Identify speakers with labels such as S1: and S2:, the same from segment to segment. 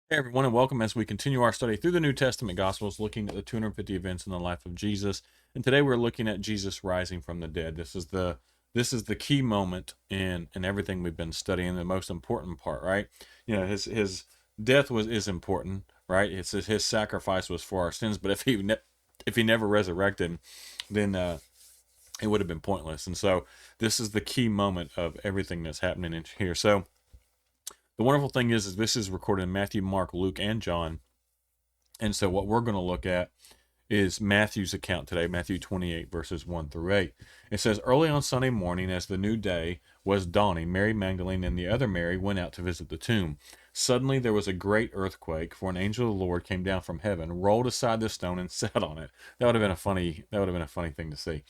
S1: Hey everyone, and welcome as we continue our study through the New Testament Gospels, looking at the 250 events in the life of Jesus. And today we're looking at Jesus rising from the dead. This is the key moment in everything we've been studying, the most important part, right? His death is important, right? It's his sacrifice was for our sins, but if he never resurrected, then it would have been pointless. And so this is the key moment of everything that's happening in here. So the wonderful thing is this is recorded in Matthew, Mark, Luke, and John. And so what we're going to look at is Matthew's account today, Matthew 28, verses 1 through 8. It says, early on Sunday morning, as the new day was dawning, Mary Magdalene and the other Mary went out to visit the tomb. Suddenly there was a great earthquake, for an angel of the Lord came down from heaven, rolled aside the stone, and sat on it. That would have been a funny thing to see.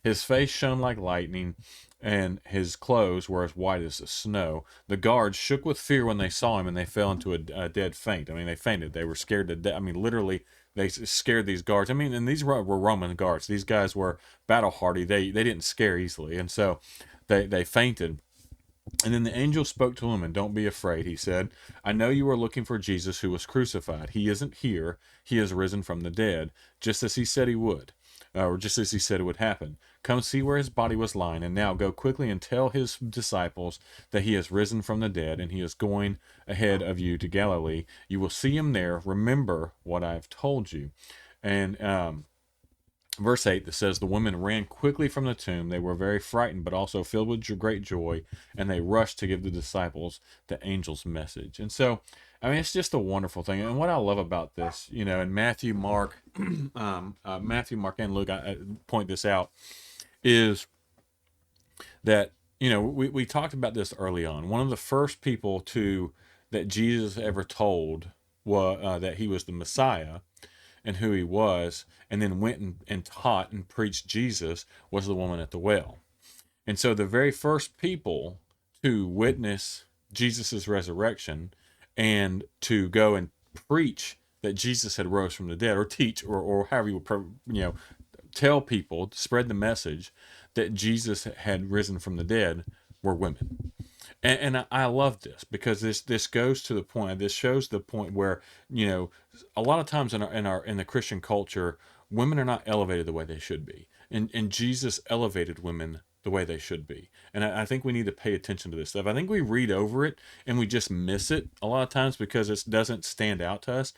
S1: His face shone like lightning, and his clothes were as white as the snow. The guards shook with fear when they saw him, and they fell into a dead faint. I mean, they fainted. They were scared to death. I mean, literally, they scared these guards. I mean, and these were Roman guards. These guys were battle hardy. They didn't scare easily, and so they fainted. And then the angel spoke to him, and don't be afraid, he said. I know you are looking for Jesus who was crucified. He isn't here. He has risen from the dead, just as he said he would, or just as he said it would happen. Come see where his body was lying, and now go quickly and tell his disciples that he has risen from the dead, and he is going ahead of you to Galilee. You will see him there. Remember what I have told you. And verse 8 that says, the women ran quickly from the tomb. They were very frightened, but also filled with great joy, and they rushed to give the disciples the angel's message. And so, I mean, it's just a wonderful thing. And what I love about this, in Matthew, Mark, Matthew, Mark, and Luke, I point this out, is that, we talked about this early on. One of the first people that Jesus ever told that he was the Messiah and who he was, and then went and taught and preached Jesus, was the woman at the well. And so the very first people to witness Jesus' resurrection and to go and preach that Jesus had rose from the dead, or teach, or however you would, tell people, spread the message that Jesus had risen from the dead, were women. And I love this because this goes to the point. This shows the point where, a lot of times in the Christian culture, women are not elevated the way they should be, and Jesus elevated women the way they should be. And I think we need to pay attention to this stuff. I think we read over it and we just miss it a lot of times because it doesn't stand out to us.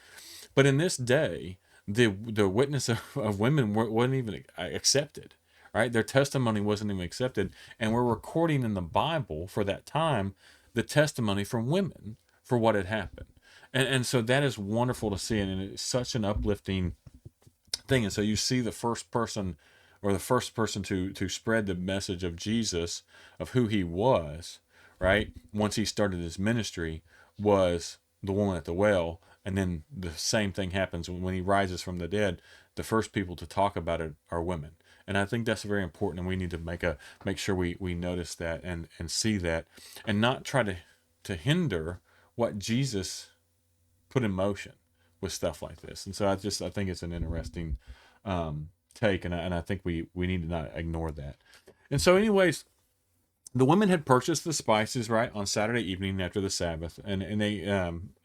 S1: But in this day, the witness of women wasn't even accepted, right? Their testimony wasn't even accepted. And we're recording in the Bible for that time the testimony from women for what had happened. And so that is wonderful to see. And it's such an uplifting thing. And so you see the first person, or the first person to spread the message of Jesus, of who he was, right? Once he started his ministry, was the woman at the well. And then the same thing happens when he rises from the dead. The first people to talk about it are women. And I think that's very important, and we need to make sure we notice that and see that, and not try to hinder what Jesus put in motion with stuff like this. And so I think it's an interesting take, and I think we need to not ignore that. And so, anyways, the women had purchased the spices right on Saturday evening after the Sabbath, and they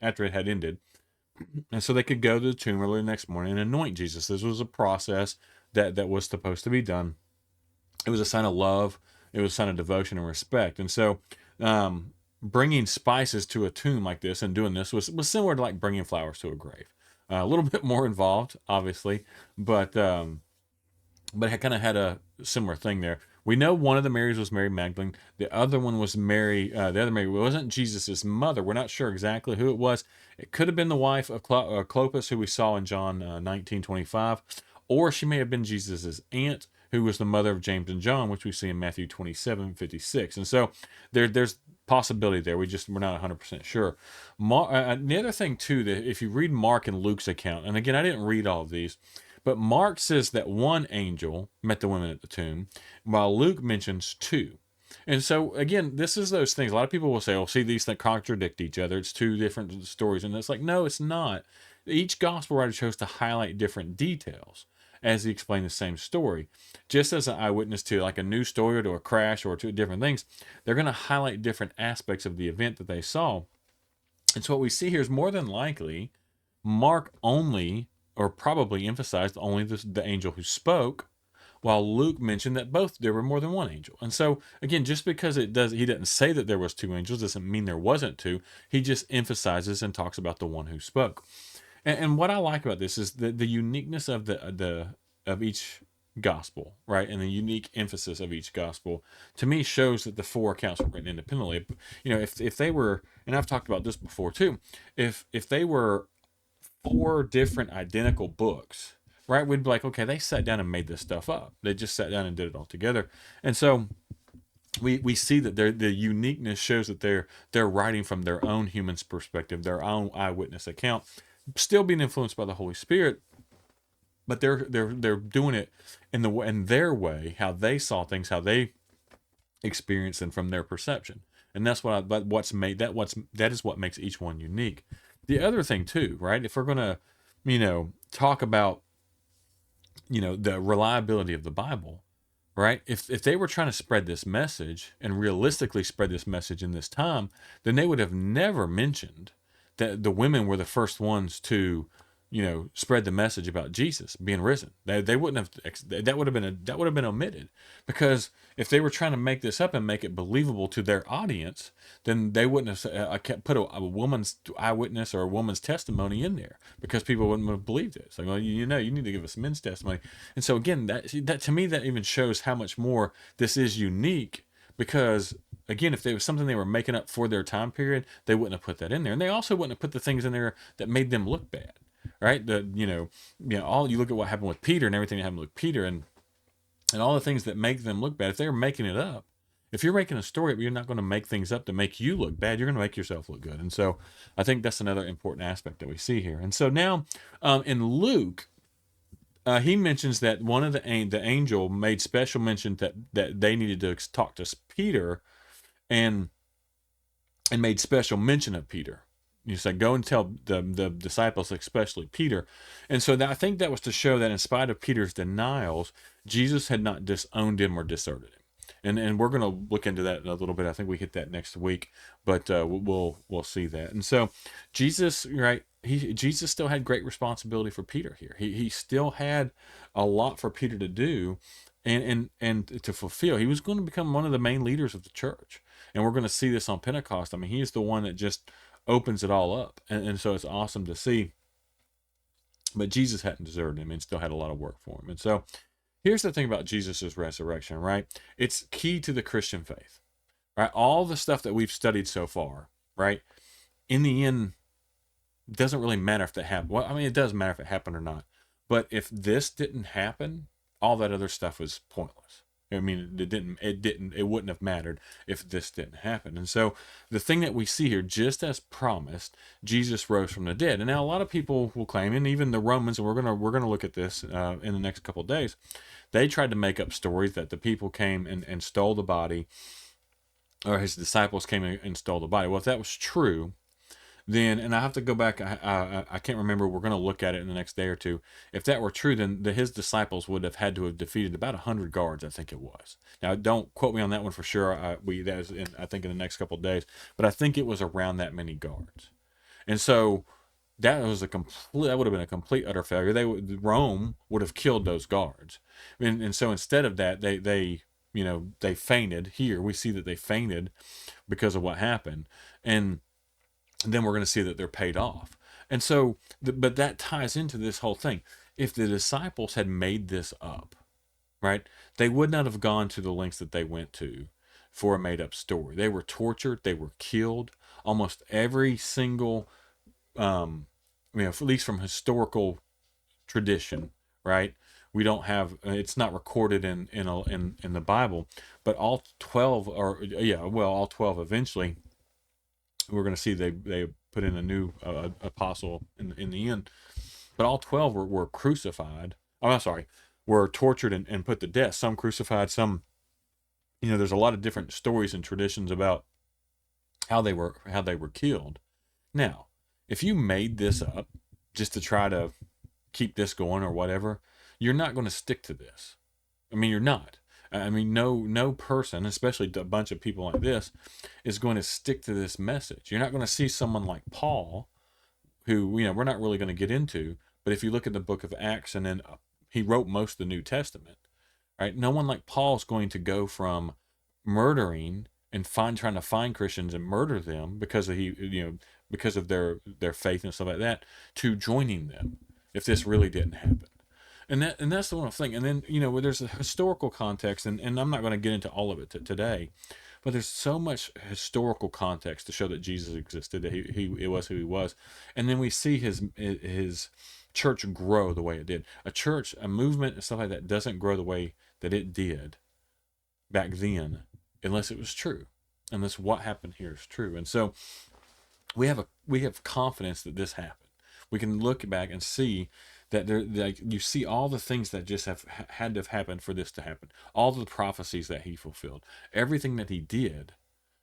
S1: after it had ended, and so they could go to the tomb early the next morning and anoint Jesus. This was a process that was supposed to be done. It was a sign of love. It was a sign of devotion and respect. And so, bringing spices to a tomb like this and doing this was similar to like bringing flowers to a grave. A little bit more involved, obviously, but it kind of had a similar thing there. We know one of the Marys was Mary Magdalene. The other one was Mary. The other Mary wasn't Jesus's mother. We're not sure exactly who it was. It could have been the wife of Clopas, who we saw in John 19:25, or she may have been Jesus's aunt, who was the mother of James and John, which we see in Matthew 27:56. And so there's possibility there. We're not 100% sure. The other thing too, that if you read Mark and Luke's account, and again I didn't read all of these, but Mark says that one angel met the women at the tomb, while Luke mentions two. And so, again, this is those things. A lot of people will say, oh, see, these that contradict each other. It's two different stories. And it's like, no, it's not. Each gospel writer chose to highlight different details as he explained the same story. Just as an eyewitness to like a news story or to a crash or to different things, they're going to highlight different aspects of the event that they saw. And so what we see here is more than likely Mark only, or probably emphasized only the angel who spoke, while Luke mentioned that both there were more than one angel. And so again, just because he didn't say that there was two angels doesn't mean there wasn't two. He just emphasizes and talks about the one who spoke. And what I like about this is the uniqueness of the of each gospel, right? And the unique emphasis of each gospel to me shows that the four accounts were written independently. You know, if they were, and I've talked about this before too, if they were four different identical books, right? We'd be like, okay, they sat down and made this stuff up. They just sat down and did it all together. And so we see that the uniqueness shows that they're writing from their own human's perspective, their own eyewitness account, still being influenced by the Holy Spirit, but they're doing it in their way, how they saw things, how they experienced them from their perception. And that's that is what makes each one unique. The other thing too, right? If we're gonna, talk about, the reliability of the Bible, right? If they were trying to spread this message and realistically spread this message in this time, then they would have never mentioned that the women were the first ones to, spread the message about Jesus being risen. They wouldn't have, that would have been omitted, because if they were trying to make this up and make it believable to their audience, then they wouldn't have put a woman's eyewitness or a woman's testimony in there, because people wouldn't have believed it. It's like, well, you need to give us men's testimony. And so again, that to me, that even shows how much more this is unique, because again, if there was something they were making up for their time period, they wouldn't have put that in there, and they also wouldn't have put the things in there that made them look bad, right? All you look at what happened with Peter and everything that happened with Peter, and all the things that make them look bad. If they're making it up, if you're making a story up, you're not going to make things up to make you look bad. You're going to make yourself look good. And so I think that's another important aspect that we see here. And so now in Luke, he mentions that one of the angel made special mention that they needed to talk to Peter, and made special mention of Peter. You said, go and tell the disciples, especially Peter. And so I think that was to show that in spite of Peter's denials, Jesus had not disowned him or deserted him. And we're going to look into that in a little bit. I think we hit that next week, but we'll see that. And so Jesus, right? Jesus still had great responsibility for Peter here. He still had a lot for Peter to do, and to fulfill. He was going to become one of the main leaders of the church, and we're going to see this on Pentecost. I mean, he is the one that just opens it all up, and so it's awesome to see. But Jesus hadn't deserted him, and still had a lot of work for him. And so here's the thing about Jesus's resurrection, right? It's key to the Christian faith, right? All the stuff that we've studied so far, right? In the end, it doesn't really matter if that happened. Well, I mean, it does matter if it happened or not. But if this didn't happen, all that other stuff was pointless. I mean, it wouldn't have mattered if this didn't happen. And so the thing that we see here, just as promised, Jesus rose from the dead. And now a lot of people will claim, and even the Romans, and we're gonna look at this in the next couple of days, they tried to make up stories that the people came and stole the body, or his disciples came and stole the body. Well, if that was true, then, and I have to go back, I can't remember, we're going to look at it in the next day or two. If that were true, then his disciples would have had to have defeated about 100 guards, I think it was. Now, don't quote me on that one for sure. That was I think in the next couple of days, but I think it was around that many guards. And so that would have been a complete utter failure. Rome would have killed those guards. And so instead of that, they fainted. Here we see that they fainted because of what happened. And then we're going to see that they're paid off. And so, but that ties into this whole thing. If the disciples had made this up, right, they would not have gone to the lengths that they went to for a made up story. They were tortured, they were killed. Almost every single, at least from historical tradition, right? We don't have, it's not recorded in the Bible, but all 12, all 12 eventually, we're going to see they put in a new apostle in the end, but all 12 were crucified. Oh, I'm sorry, were tortured and put to death. Some crucified, some, there's a lot of different stories and traditions about how they were killed. Now, if you made this up just to try to keep this going or whatever, you're not going to stick to this. I mean, you're not. I mean, no person, especially a bunch of people like this, is going to stick to this message. You're not going to see someone like Paul, who, we're not really going to get into, but if you look at the book of Acts, and then he wrote most of the New Testament, right? No one like Paul's going to go from murdering and trying to find Christians and murder them because of because of their faith and stuff like that, to joining them if this really didn't happen. And that's the one thing. And then where there's a historical context, and I'm not going to get into all of it today, but there's so much historical context to show that Jesus existed, that he was who he was, and then we see his church grow the way it did. A movement and stuff like that doesn't grow the way that it did back then unless it was true, unless what happened here is true. And so we have confidence that this happened. We can look back and see that you see all the things that just had to have happened for this to happen. All the prophecies that he fulfilled, everything that he did.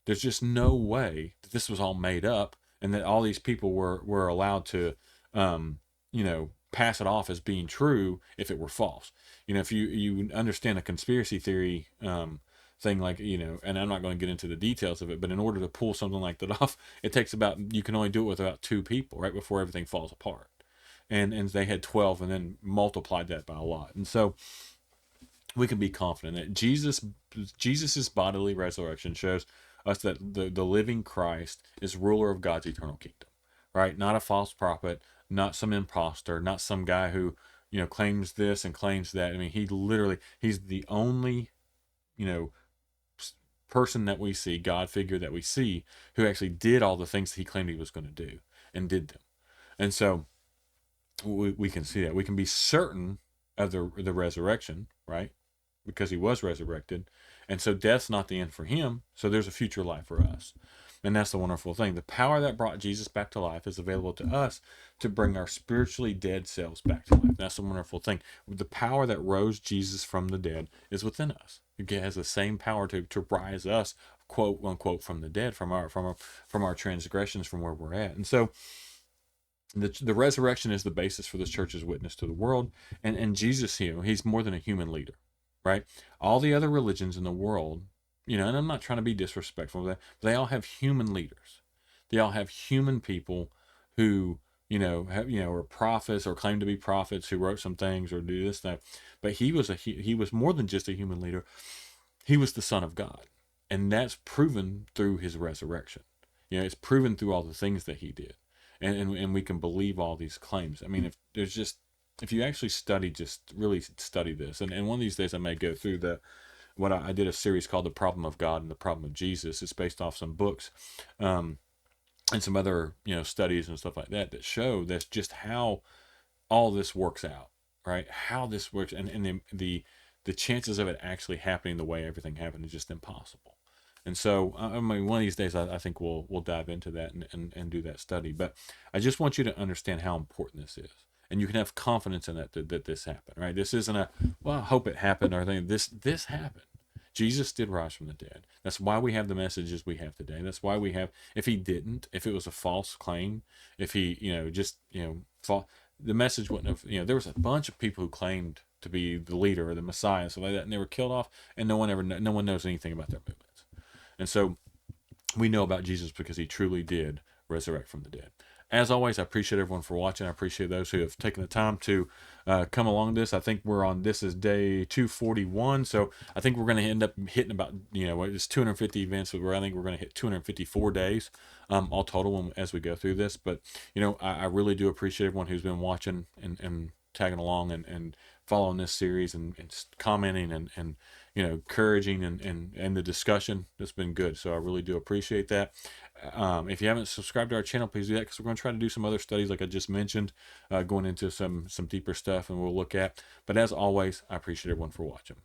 S1: There's just no way that this was all made up, and that all these people were allowed to, pass it off as being true if it were false. If you understand a conspiracy theory thing, like, and I'm not going to get into the details of it, but in order to pull something like that off, you can only do it with about 2 people right before everything falls apart. And they had 12 and then multiplied that by a lot. And so we can be confident that Jesus's bodily resurrection shows us that the living Christ is ruler of God's eternal kingdom, right? Not a false prophet, not some imposter, not some guy who, claims this and claims that. I mean, he's the only, person that we see, God figure that we see, who actually did all the things that he claimed he was going to do, and did them. And so we can see that. We can be certain of the resurrection, right? Because he was resurrected. And so death's not the end for him. So there's a future life for us. And that's the wonderful thing. The power that brought Jesus back to life is available to us to bring our spiritually dead selves back to life. That's the wonderful thing. The power that rose Jesus from the dead is within us. It has the same power to rise us, quote unquote, from the dead, from our transgressions, from where we're at. And so the resurrection is the basis for this church's witness to the world. And Jesus, he's more than a human leader, right? All the other religions in the world, and I'm not trying to be disrespectful of that, but they all have human leaders. They all have human people who, are prophets or claim to be prophets, who wrote some things or do this, that. But he was more than just a human leader. He was the Son of God. And that's proven through his resurrection. It's proven through all the things that he did. And we can believe all these claims. I mean, if you actually just really study this, and one of these days I may go through I did a series called The Problem of God and the Problem of Jesus. It's based off some books, and some other, studies and stuff like that show that's just how all this works out, right? How this works, and the chances of it actually happening the way everything happened is just impossible. And so, I mean, one of these days, I think we'll dive into that and do that study. But I just want you to understand how important this is, and you can have confidence in that this happened, right? This isn't I hope it happened, or anything. This happened. Jesus did rise from the dead. That's why we have the messages we have today. That's why we have. If it was a false claim, if he, the message wouldn't have. There was a bunch of people who claimed to be the leader or the Messiah and stuff like that, and they were killed off, and no one knows anything about their movements. And so we know about Jesus because he truly did resurrect from the dead. As always, I appreciate everyone for watching. I appreciate those who have taken the time to come along this. I think this is day 241. So I think we're going to end up hitting about, it's 250 events. I think we're going to hit 254 days all total as we go through this. But, I really do appreciate everyone who's been watching and tagging along and following this series and commenting and encouraging and the discussion. That's been good. So I really do appreciate that. If you haven't subscribed to our channel, please do that, because we're going to try to do some other studies like I just mentioned, going into some deeper stuff, and we'll look at. But as always, I appreciate everyone for watching.